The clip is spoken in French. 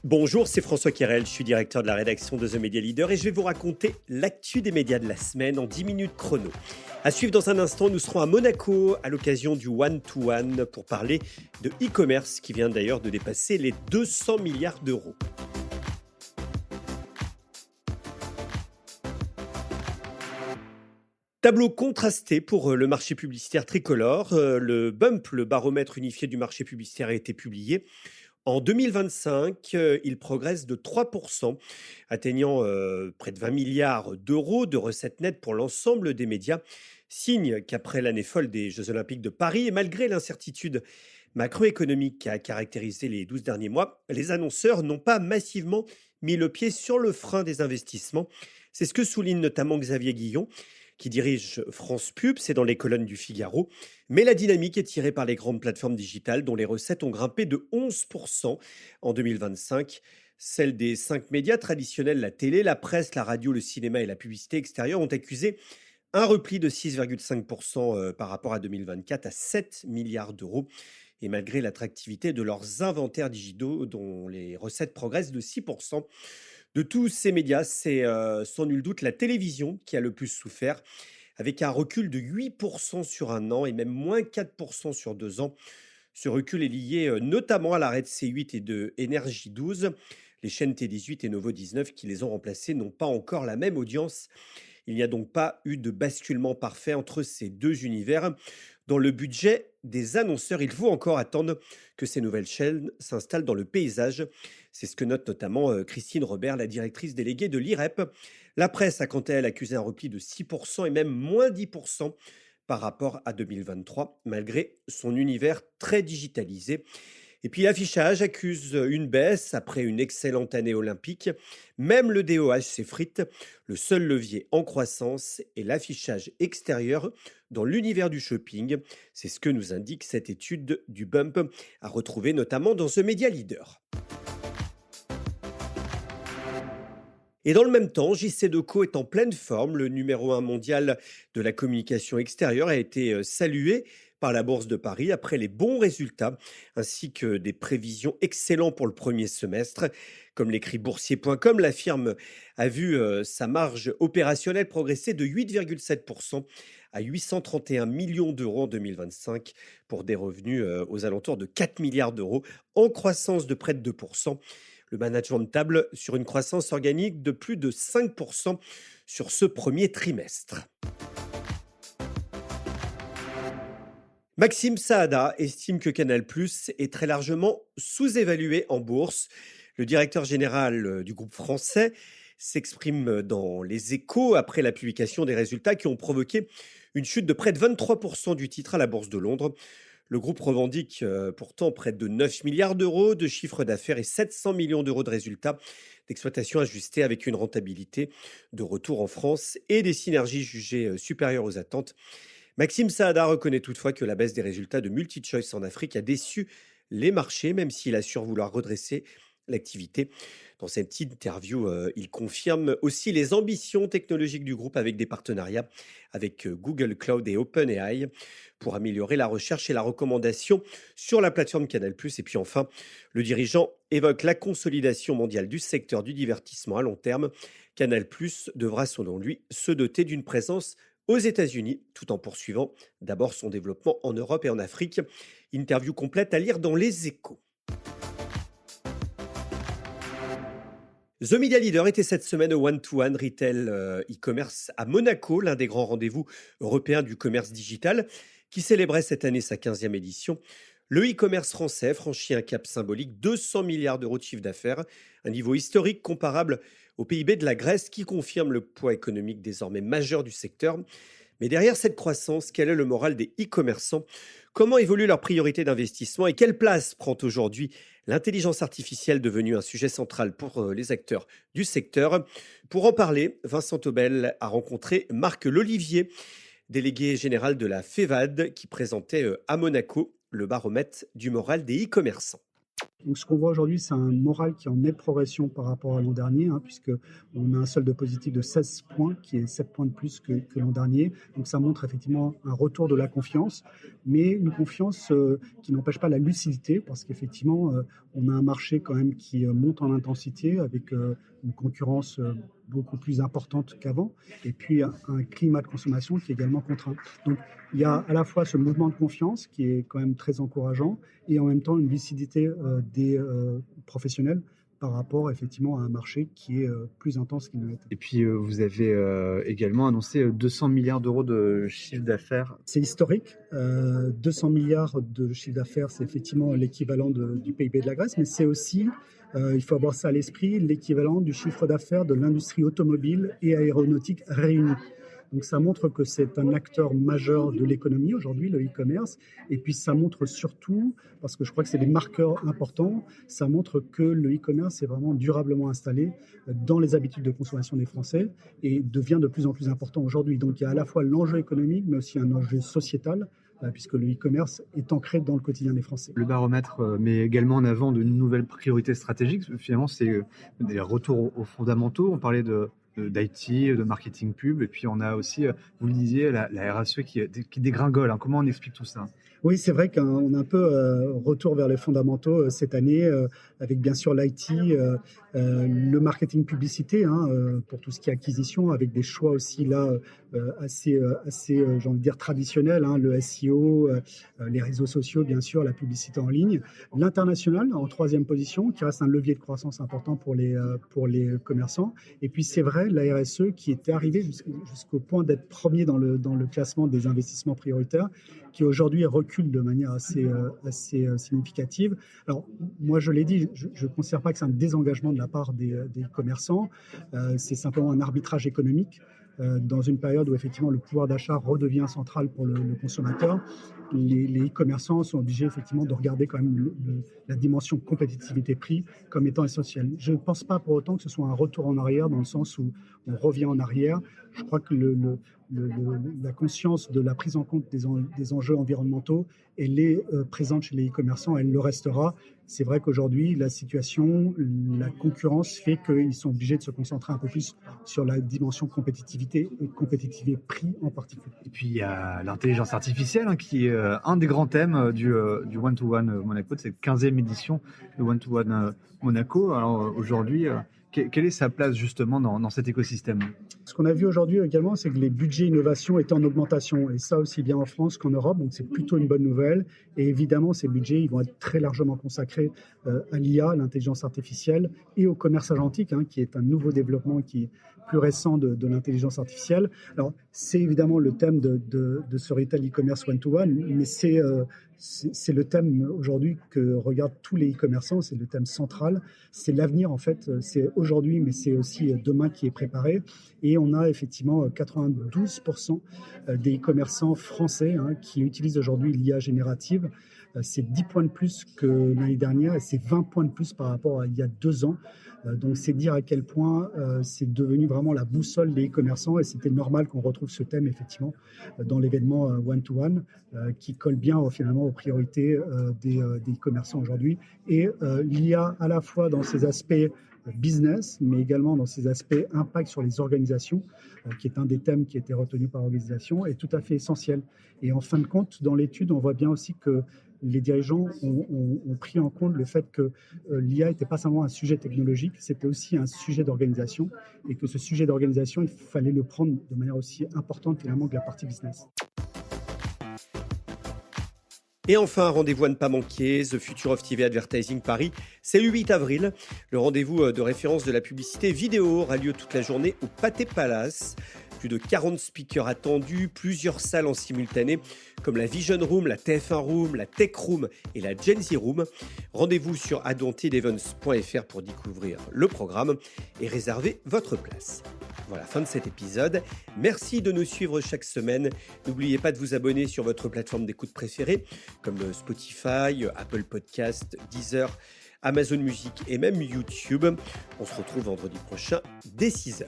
Bonjour, c'est François Querel, je suis directeur de la rédaction de The Media Leader et je vais vous raconter l'actu des médias de la semaine en 10 minutes chrono. À suivre dans un instant, nous serons à Monaco à l'occasion du One-to-One pour parler de e-commerce qui vient d'ailleurs de dépasser les 200 milliards d'euros. Tableau contrasté pour le marché publicitaire tricolore. Le BUMP, le baromètre unifié du marché publicitaire, a été publié. En 2025, il progresse de 3%, atteignant près de 20 milliards d'euros de recettes nettes pour l'ensemble des médias, signe qu'après l'année folle des Jeux Olympiques de Paris, et malgré l'incertitude macroéconomique qui a caractérisé les 12 derniers mois, les annonceurs n'ont pas massivement mis le pied sur le frein des investissements. C'est ce que souligne notamment Xavier Guillon, qui dirige France Pub, c'est dans les colonnes du Figaro. Mais la dynamique est tirée par les grandes plateformes digitales dont les recettes ont grimpé de 11% en 2025. Celles des 5 médias traditionnels, la télé, la presse, la radio, le cinéma et la publicité extérieure, ont accusé un repli de 6,5% par rapport à 2024 à 7 milliards d'euros. Et malgré l'attractivité de leurs inventaires digitaux dont les recettes progressent de 6%, de tous ces médias, c'est sans nul doute la télévision qui a le plus souffert, avec un recul de 8% sur un an et même moins 4% sur 2 ans. Ce recul est lié notamment à l'arrêt de C8 et de Énergie 12. Les chaînes T18 et Novo 19 qui les ont remplacées n'ont pas encore la même audience. Il n'y a donc pas eu de basculement parfait entre ces deux univers. Dans le budget des annonceurs, il faut encore attendre que ces nouvelles chaînes s'installent dans le paysage. C'est ce que note notamment Christine Robert, la directrice déléguée de l'IREP. La presse a quant à elle accusé un repli de 6% et même moins 10% par rapport à 2023, malgré son univers très digitalisé. Et puis l'affichage accuse une baisse après une excellente année olympique. Même le DOH s'effrite. Le seul levier en croissance est l'affichage extérieur dans l'univers du shopping. C'est ce que nous indique cette étude du BUMP, à retrouver notamment dans ce média leader. Et dans le même temps, JC Decaux est en pleine forme. Le numéro 1 mondial de la communication extérieure a été salué par la Bourse de Paris après les bons résultats ainsi que des prévisions excellentes pour le premier semestre. Comme l'écrit boursier.com, la firme a vu sa marge opérationnelle progresser de 8,7% à 831 millions d'euros en 2025 pour des revenus aux alentours de 4 milliards d'euros en croissance de près de 2%. Le management table sur une croissance organique de plus de 5% sur ce premier trimestre. Maxime Saada estime que Canal+ est très largement sous-évalué en bourse. Le directeur général du groupe français s'exprime dans Les Échos après la publication des résultats qui ont provoqué une chute de près de 23% du titre à la Bourse de Londres. Le groupe revendique pourtant près de 9 milliards d'euros de chiffre d'affaires et 700 millions d'euros de résultats d'exploitation ajustés avec une rentabilité de retour en France et des synergies jugées supérieures aux attentes. Maxime Saada reconnaît toutefois que la baisse des résultats de MultiChoice en Afrique a déçu les marchés, même s'il assure vouloir redresser l'activité. Dans cette interview, il confirme aussi les ambitions technologiques du groupe avec des partenariats avec Google Cloud et OpenAI pour améliorer la recherche et la recommandation sur la plateforme Canal+. Et puis enfin, le dirigeant évoque la consolidation mondiale du secteur du divertissement à long terme. Canal+ devra selon lui se doter d'une présence aux États-Unis, tout en poursuivant d'abord son développement en Europe et en Afrique. Interview complète à lire dans Les Échos. The Media Leader était cette semaine au One-to-One Retail e-commerce à Monaco, l'un des grands rendez-vous européens du commerce digital, qui célébrait cette année sa 15e édition. Le e-commerce français franchit un cap symbolique, 200 milliards d'euros de chiffre d'affaires, un niveau historique comparable au PIB de la Grèce qui confirme le poids économique désormais majeur du secteur. Mais derrière cette croissance, quel est le moral des e-commerçants? Comment évoluent leurs priorités d'investissement et quelle place prend aujourd'hui l'intelligence artificielle devenue un sujet central pour les acteurs du secteur? Pour en parler, Vincent Taubel a rencontré Marc Lolivier, délégué général de la FEVAD, qui présentait à Monaco le baromètre du moral des e-commerçants. Donc ce qu'on voit aujourd'hui, c'est un moral qui est en nette progression par rapport à l'an dernier, hein, puisqu'on a un solde positif de 16 points, qui est 7 points de plus que l'an dernier. Donc ça montre effectivement un retour de la confiance, mais une confiance qui n'empêche pas la lucidité, parce qu'effectivement, on a un marché quand même qui monte en intensité avec une concurrence beaucoup plus importante qu'avant, et puis un climat de consommation qui est également contraint. Donc il y a à la fois ce mouvement de confiance qui est quand même très encourageant, et en même temps une lucidité des professionnels par rapport effectivement à un marché qui est plus intense qu'il ne l'était. Et puis, vous avez également annoncé 200 milliards d'euros de chiffre d'affaires. C'est historique. 200 milliards de chiffre d'affaires, c'est effectivement l'équivalent du PIB de la Grèce, mais c'est aussi, il faut avoir ça à l'esprit, l'équivalent du chiffre d'affaires de l'industrie automobile et aéronautique réunis. Donc ça montre que c'est un acteur majeur de l'économie aujourd'hui, le e-commerce. Et puis ça montre surtout, parce que je crois que c'est des marqueurs importants, ça montre que le e-commerce est vraiment durablement installé dans les habitudes de consommation des Français et devient de plus en plus important aujourd'hui. Donc il y a à la fois l'enjeu économique, mais aussi un enjeu sociétal, puisque le e-commerce est ancré dans le quotidien des Français. Le baromètre met également en avant de nouvelles priorités stratégiques. Finalement, c'est des retours aux fondamentaux. On parlait d'IT, de marketing pub, et puis on a aussi, vous le disiez, la RSE qui dégringole. Comment on explique tout ça? Oui, c'est vrai qu'on a un peu retour vers les fondamentaux cette année, avec bien sûr l'IT, le marketing publicité, pour tout ce qui est acquisition, avec des choix aussi là assez j'ai envie de dire traditionnels, le SEO, les réseaux sociaux, bien sûr, la publicité en ligne. L'international en troisième position, qui reste un levier de croissance important pour les commerçants. Et puis c'est vrai, la RSE qui était arrivée jusqu'au point d'être premier dans le classement des investissements prioritaires, qui aujourd'hui recule de manière assez significative. Alors, moi, je l'ai dit, je ne considère pas que c'est un désengagement de la part des commerçants. C'est simplement un arbitrage économique dans une période où, effectivement, le pouvoir d'achat redevient central pour le consommateur. Les e-commerçants sont obligés, effectivement, de regarder quand même la dimension compétitivité-prix comme étant essentielle. Je ne pense pas pour autant que ce soit un retour en arrière, dans le sens où on revient en arrière. Je crois que la conscience de la prise en compte des enjeux environnementaux, elle est présente chez les e-commerçants, elle le restera. C'est vrai qu'aujourd'hui, la situation, la concurrence fait qu'ils sont obligés de se concentrer un peu plus sur la dimension compétitivité et compétitivité-prix en particulier. Et puis, il y a l'intelligence artificielle qui est un des grands thèmes du One-to-One Monaco, de cette 15e édition de One-to-One Monaco. Alors aujourd'hui, quelle est sa place justement dans cet écosystème? Ce qu'on a vu aujourd'hui également, c'est que les budgets innovation étaient en augmentation, et ça aussi bien en France qu'en Europe, donc c'est plutôt une bonne nouvelle. Et évidemment, ces budgets ils vont être très largement consacrés à l'IA, l'intelligence artificielle, et au commerce agentique, qui est un nouveau développement qui est plus récent de l'intelligence artificielle. Alors, c'est évidemment le thème de ce retail e-commerce one-to-one, mais c'est le thème aujourd'hui que regardent tous les e-commerçants, c'est le thème central, c'est l'avenir en fait, c'est aujourd'hui, mais c'est aussi demain qui est préparé. Et on a effectivement 92% des e-commerçants français qui utilisent aujourd'hui l'IA générative. C'est 10 points de plus que l'année dernière, et c'est 20 points de plus par rapport à il y a 2 ans. Donc c'est dire à quel point c'est devenu vraiment la boussole des e-commerçants, et c'était normal qu'on retrouve ce thème effectivement dans l'événement One-to-One qui colle bien finalement aux priorités des e-commerçants aujourd'hui. Et l'IA à la fois dans ses aspects business, mais également dans ses aspects impact sur les organisations, qui est un des thèmes qui a été retenu par l'organisation, est tout à fait essentiel. Et en fin de compte, dans l'étude, on voit bien aussi que les dirigeants ont pris en compte le fait que l'IA n'était pas seulement un sujet technologique, c'était aussi un sujet d'organisation, et que ce sujet d'organisation, il fallait le prendre de manière aussi importante finalement que la partie business. Et enfin, un rendez-vous à ne pas manquer, The Future of TV Advertising Paris, c'est le 8 avril. Le rendez-vous de référence de la publicité vidéo aura lieu toute la journée au Pathé Palace. Plus de 40 speakers attendus, plusieurs salles en simultané, comme la Vision Room, la TF1 Room, la Tech Room et la Gen Z Room. Rendez-vous sur adwantedevents.fr pour découvrir le programme et réserver votre place. Voilà, fin de cet épisode. Merci de nous suivre chaque semaine. N'oubliez pas de vous abonner sur votre plateforme d'écoute préférée, comme Spotify, Apple Podcasts, Deezer, Amazon Music et même YouTube. On se retrouve vendredi prochain dès 6h.